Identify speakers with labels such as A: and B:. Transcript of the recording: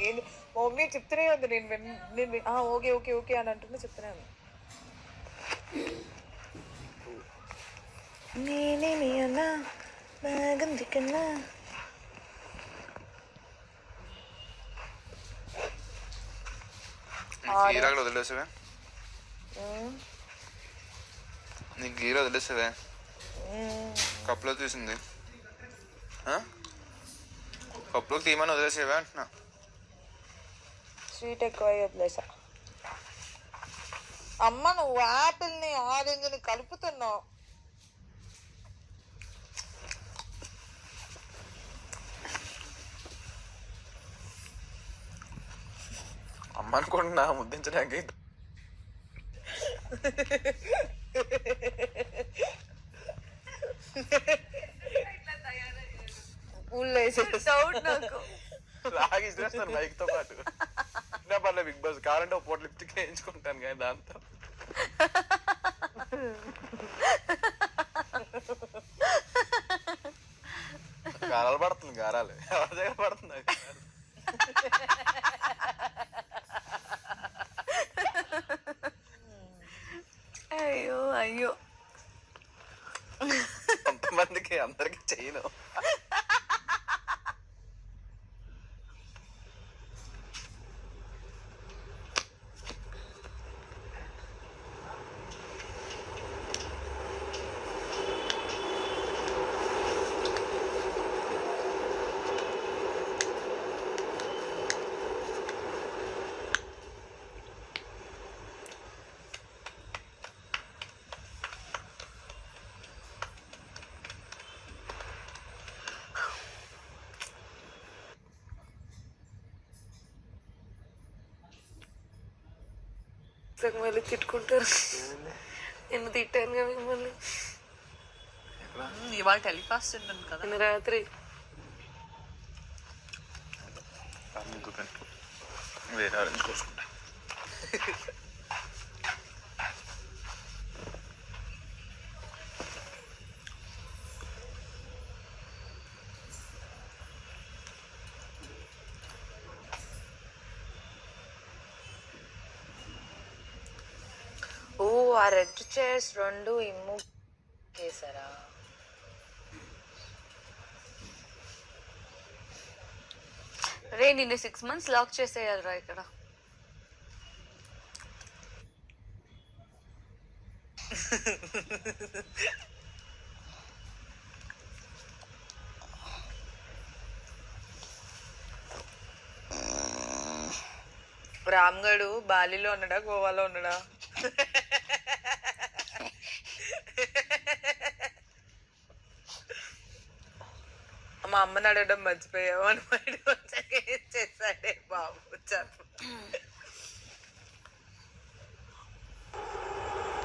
A: ఏంటి మా మమ్మీ చెప్తూనే ఉంది. నేను ఓకే ఓకే ఓకే అని అంటున్నా, చెప్తూనే ఉంది. నేనేమి అన్నా బాగుంది కన్నా.
B: గీరాకులు వదిలేసావే, నీకు గీర వదిలేసావే, కప్పులో తీసింది కప్పులోకి తీయమని వదిలేసేవే అంటున్నా.
A: స్వీట్ ఎక్కువ వదిలేసా. అమ్మ నువ్వు యాపిల్ని ఆరెంజ్ని కలుపుతున్నావు.
B: అమ్మ అనుకుంటున్నా ముద్దించడానికి.
A: ఊళ్ళో వేసేసావు నాకు.
B: లాగి ఇస్తాను బైక్తో పాటు. పర్లేదు బిగ్ బాస్ కావాలంటే ఒక పూట లిప్స్టిక్ వేయించుకుంటాను కానీ దాంతో గారాలు పడుతుంది. గారాలు ఎవరి దగ్గర పడుతుంది?
A: అయ్యో అయ్యో,
B: కొంతమందికి అందరికి చేయను.
A: మళ్ళీ తిట్టుకుంటారు. నిన్ను తిట్టాను కదా మిమ్మల్ని.
C: ఇవాళ టెలికాస్ట్ ఉన్నాను కదా
A: నిన్న రాత్రి.
B: వేరే ఆరెంజ్ కోసుకుంటా.
A: ఓ ఆ రెడ్ చైర్స్ రెండు ఇమ్ము చేసారా?
C: రే నిన్ను 6 months లాక్ చేసేయాలరా ఇక్కడ.
A: రామ్గడు బాలిలో ఉన్నాడా గోవాలో ఉన్నాడా? మా అమ్మని అడగడం మర్చిపోయావు అని బయటకు వచ్చాక ఏం చేశాడే బాబు చెప్పు.